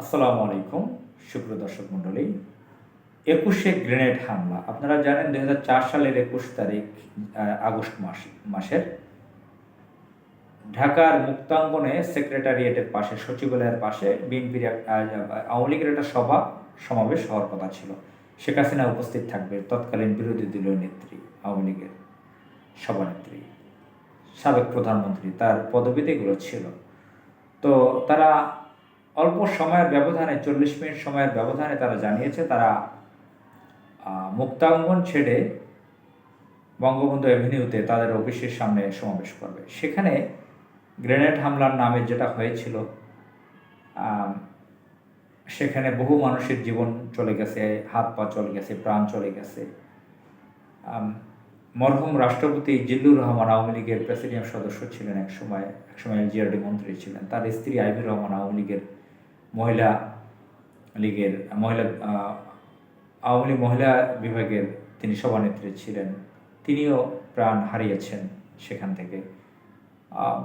আসসালামু আলাইকুম সুপ্রিয় দর্শক মণ্ডলী। ২১শে গ্রেনেড হামলা, আপনারা জানেন ২০০৪ সালের ২১ তারিখ আগস্ট মাসের ঢাকার মুক্তাঙ্গনে সেক্রেটারিয়েটের পাশে, সচিবালয়ের পাশে বিএনপির আওয়ামী লীগের একটা সমাবেশ হওয়ার কথা ছিল। শেখ হাসিনা উপস্থিত থাকবে, তৎকালীন বিরোধী দলীয় নেত্রী, আওয়ামী লীগের সভানেত্রী, সাবেক প্রধানমন্ত্রী, তার পদবিতে এগুলো ছিল। তো তারা অল্প সময়ের ব্যবধানে, 40 মিনিট সময়ের ব্যবধানে তারা জানিয়েছে তারা মুক্তাঙ্গন ছেড়ে বঙ্গবন্ধু অ্যাভিনিউতে তাদের অফিসের সামনে সমাবেশ করবে। সেখানে গ্রেনেড হামলার নামে যেটা হয়েছিল, সেখানে বহু মানুষের জীবন চলে গেছে, হাত পা চলে গেছে, প্রাণ চলে গেছে। মরহুম রাষ্ট্রপতি জিল্লুর রহমান আওয়ামী লীগের প্রেসিডিয়াম সদস্য ছিলেন, একসময় এলজিআরডি মন্ত্রী ছিলেন। তার স্ত্রী আইভি রহমান আওয়ামী লীগের আওয়ামী লীগ মহিলা বিভাগের তিনি সভানেত্রী ছিলেন। তিনিও প্রাণ হারিয়েছেন সেখান থেকে।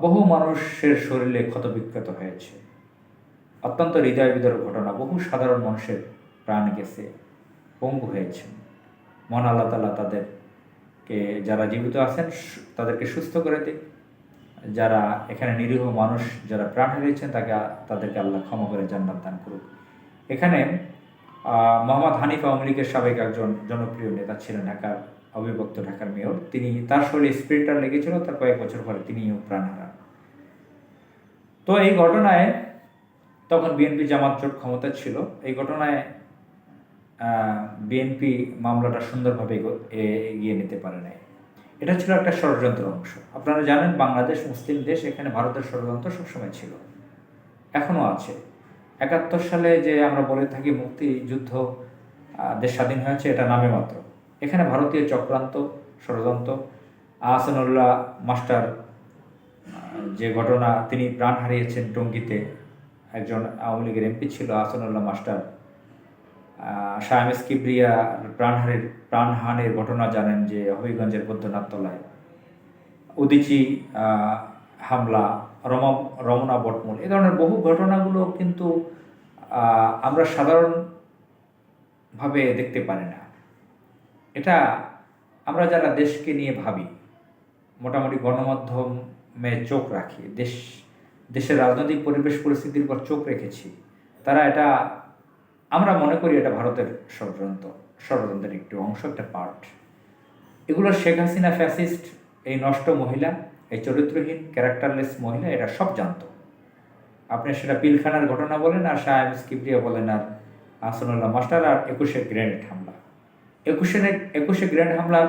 বহু মানুষের শরীরে ক্ষতবিক্ষত হয়েছে। অত্যন্ত হৃদয় বিদারক ঘটনা। বহু সাধারণ মানুষের প্রাণ গেছে, পঙ্গু হয়েছেন। মহান আল্লাহ তাআলা তাদেরকে, যারা জীবিত আছেন তাদেরকে সুস্থ করে দিক, যারা এখানে নিরীহ মানুষ যারা প্রাণ হারিয়েছেন তাদেরকে আল্লাহ ক্ষমা করে জান্নাত দান করুক। এখানে মোহাম্মদ হানিফ আওয়ামী লীগের সাবেক একজন জনপ্রিয় নেতা ছিলেন, ঢাকার অবিভক্ত ঢাকার মেয়র। তার শরীরে স্প্রিন্টার লেগেছিল, তার কয়েক বছর পরে তিনিও প্রাণ হারান। তো এই ঘটনায় তখন বিএনপি জামাত জোট ক্ষমতা ছিল। এই ঘটনায় বিএনপি মামলাটা সুন্দরভাবে এগিয়ে নিতে পারে নাই। এটা ছিল একটা ষড়যন্ত্র অংশ। আপনারা জানেন বাংলাদেশ মুসলিম দেশ, এখানে ভারতের ষড়যন্ত্র সবসময় ছিল, এখনও আছে। ৭১ সালে যে আমরা বলে থাকি মুক্তিযুদ্ধ, দেশ স্বাধীন হয়েছে, এটা নামে মাত্র। এখানে ভারতীয় চক্রান্ত, ষড়যন্ত্র। আহসানুল্লাহ মাস্টার যে ঘটনা, তিনি প্রাণ হারিয়েছেন টঙ্গীতে, একজন আওয়ামী লীগের এমপি ছিল আহসানুল্লাহ মাস্টার। শাহমেস কিবরিয়া প্রাণহানির ঘটনা জানেন, যে হবিগঞ্জের বৈদ্যনাথতলায় উদীচী হামলা, রমনা বটমূল, এ ধরনের বহু ঘটনাগুলো কিন্তু আমরা সাধারণভাবে দেখতে পারি না। এটা আমরা যারা দেশকে নিয়ে ভাবি, মোটামুটি গণমাধ্যমে চোখ রাখি, দেশের রাজনৈতিক পরিবেশ পরিস্থিতির উপর চোখ রেখেছি, আমরা মনে করি এটা ভারতের ষড়যন্ত্রের একটি অংশ, একটা পার্ট। এগুলো শেখ হাসিনা ফ্যাসিস্ট, এই নষ্ট মহিলা, এই চরিত্রহীন ক্যারেক্টারলেস মহিলা, এটা সব জানতো। আপনি সেটা পিলখানার ঘটনা বলেন, আর শাহমেস কিবরিয়া বলেন, আর আহসানুল্লাহ মাস্টার, আর ২১শে গ্রেনেড হামলা। ২১শে গ্রেনেড হামলা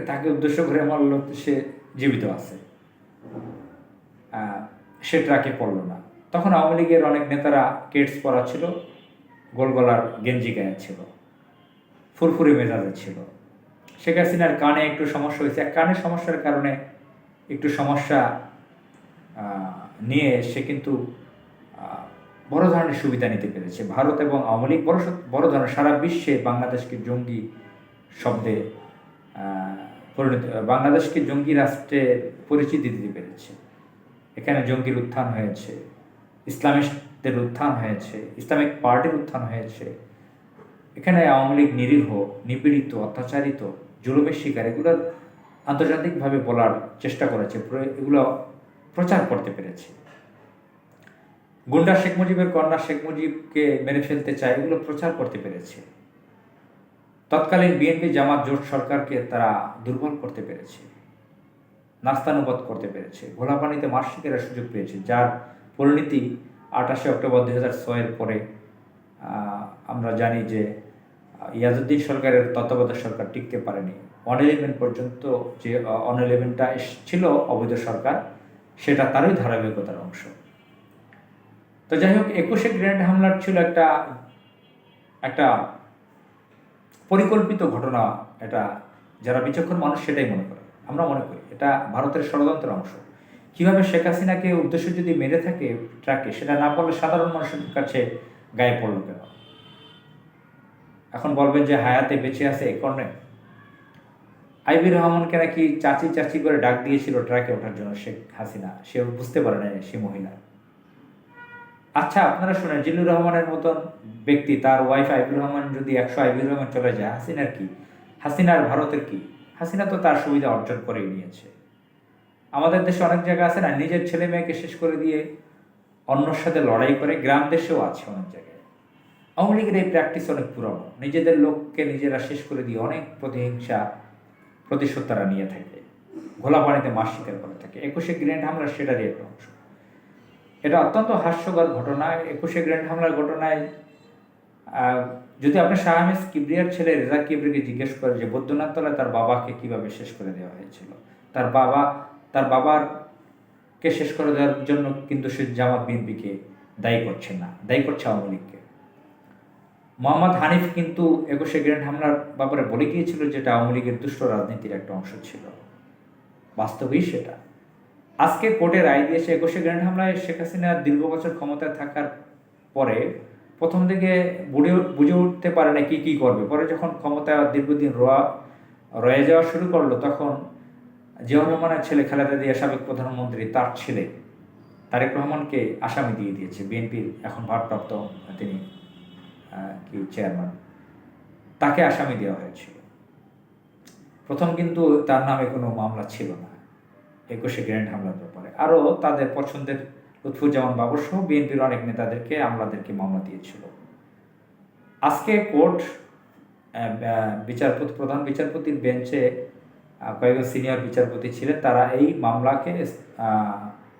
তাকে উদ্দেশ্য করে মারল, সে জীবিত আছে, সে ট্রাকে পড়ল না। তখন আওয়ামী লীগের অনেক নেতারা কেটস পরা ছিল, গোল গলার গেঞ্জি গায়ে ছিল, ফুরফুরে মেজাজে ছিল। শেখ হাসিনার কানে একটু সমস্যা হয়েছে, কানের সমস্যার কারণে একটু সমস্যা নিয়ে সে কিন্তু বড় ধরনের সুবিধা নিতে পেরেছে। ভারত এবং আওয়ামী লীগ বড় ধরনের সারা বিশ্বে বাংলাদেশকে জঙ্গি শব্দে বাংলাদেশকে জঙ্গি রাষ্ট্রে পরিচিতি দিতে পেরেছে। এখানে জঙ্গির উত্থান হয়েছে, ইসলামিস্টদের উত্থান হয়েছে, ইসলামিক পার্টির উত্থান হয়েছে। এখানে আওয়ামী লীগ নিরীহ, নিপীড়িত, অত্যাচারিত, জুলুমের শিকার, এগুলো আন্তর্জাতিকভাবে বলার চেষ্টা করেছে, এগুলো প্রচার করতে পেরেছে। গুন্ডা শেখ মুজিবের কন্যা শেখ মুজিবকে মেরে ফেলতে চায়, এগুলো প্রচার করতে পেরেছে। তৎকালীন বিএনপি জামাত জোট সরকারকে তারা দুর্বল করতে পেরেছে, নাস্তানুবাদ করতে পেরেছে, ঘোলাপানিতে মাছ শিকারের সুযোগ পেয়েছে, যার পরিণতি ২৮শে অক্টোবর ২০০৬-এর পরে আমরা জানি যে ইয়াজউদ্দিন সরকারের তত্ত্বাবধায়ক সরকার টিকতে পারেনি। 111 পর্যন্ত যে 111টা ছিল অবৈধ সরকার, সেটা তারই ধারাবাহিকতার অংশ। তো যাই হোক, ২১শে গ্রেনেড হামলার ছিল একটা পরিকল্পিত ঘটনা। এটা যারা বিচক্ষণ মানুষ সেটাই মনে করে, আমরা মনে করি এটা ভারতের ষড়যন্ত্রের অংশ। কীভাবে শেখ হাসিনাকে উদ্দেশ্য যদি মেরে থাকে ট্রাকে, সেটা না বললে সাধারণ মানুষের কাছে গায়ে পড়ল কেন? এখন বলবেন যে হায়াতে বেঁচে আছে এ কর্ণে। আইভি রহমানকে নাকি চাচি চাচি করে ডাক দিয়েছিল ট্রাকে ওঠার জন্য শেখ হাসিনা, সে বুঝতে পারে না সে মহিলা। আচ্ছা, আপনারা শুনেন, জিল্লুর রহমানের মতন ব্যক্তি, তার ওয়াইফ আইবুর রহমান যদি 100 আইবুর রহমান চলে যায়, হাসিনার কি? হাসিনার ভারতের কি? হাসিনা তো তার সুবিধা অর্জন করেই নিয়েছে। আমাদের দেশে অনেক জায়গা আছে না, নিজের ছেলে মেয়েকে শেষ করে দিয়ে অন্যর সাথে লড়াই করে, গ্রাম দেশেও আছে অনেক জায়গায়। আওয়ামী লীগের এই প্র্যাকটিস অনেক পুরনো, নিজেদের লোককে নিজেরা শেষ করে দিয়ে অনেক প্রতিহিংসা প্রতিশোধ তারা নিয়ে থাকে, ঘোলা পানিতে মাছ শিকার করে থাকে। 21শে গ্রেনেড হামলা সেটারই একটা অংশ। এটা অত্যন্ত হাস্যকর ঘটনা। 21শে গ্রেনেড হামলার ঘটনায় যদি আপনি শাহ আহমেদ কিবরিয়ার ছেলে রেজা কিবরিকে জিজ্ঞেস করে যে বৈদ্যনাথ তলায় তার বাবাকে কিভাবে শেষ করে দেওয়া হয়েছিল, তার বাবাকে শেষ করে দেওয়ার জন্য কিন্তু সে জামাত বিএনপিকে দায়ী করছে না, দায়ী করছে আওয়ামী লীগকে। মোহাম্মদ হানিফ কিন্তু 21শে গ্রেনেড হামলার ব্যাপারে বলে গিয়েছিল যেটা আওয়ামী লীগের দুষ্ট রাজনীতির একটা অংশ ছিল। বাস্তবেই সেটা। আজকে কোর্টে রায় দিয়েছে 21শে গ্রেনেড হামলায় শেখ হাসিনা দীর্ঘ বছর ক্ষমতায় থাকার পরে প্রথম দিকে বুঝে উঠতে পারে না কি করবে। পরে যখন ক্ষমতায় দীর্ঘদিন রয়ে যাওয়া শুরু করলো, তখন জিয়াউর রহমানের ছেলে খালেদা জিয়া, সাবেক প্রধানমন্ত্রী, তার ছেলে তারেক রহমানকে আসামি দিয়ে দিয়েছে। বিএনপির এখন ভারপ্রাপ্ত তিনি চেয়ারম্যান, তাকে আসামি দেওয়া হয়েছিল। প্রথম কিন্তু তার নামে কোনো মামলা ছিল না 21শে গ্রেনেড হামলার ব্যাপারে। আরও তাদের পছন্দের লুৎফুজ্জামান বাবর সহ বিএনপির অনেক নেতাদেরকে, আমলাদেরকে মামলা দিয়েছিল। আজকে কোর্ট প্রধান বিচারপতির বেঞ্চে কয়েকজন সিনিয়র বিচারপতি ছিলেন, তারা এই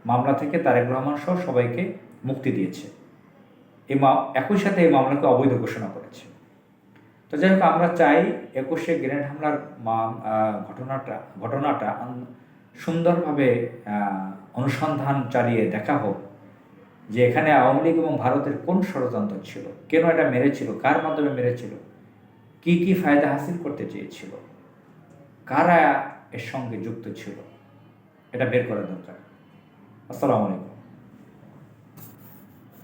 মামলা থেকে তারেক রহমান সহ সবাইকে মুক্তি দিয়েছে। একই সাথে এই মামলাকে অবৈধ ঘোষণা করেছে। তো যাই হোক, আমরা চাই 21শে গ্রেনেড হামলার ঘটনাটা সুন্দরভাবে অনুসন্ধান চালিয়ে দেখা হোক যে এখানে আওয়ামী লীগ এবং ভারতের কোন ষড়যন্ত্র ছিল, কেন এটা মেরেছিল, কার মাধ্যমে মেরেছিল, কি ফায়দা হাসিল করতে চেয়েছিল, কারা এর সঙ্গে যুক্ত ছিল, এটা বের করা দরকার। আসসালামু আলাইকুম।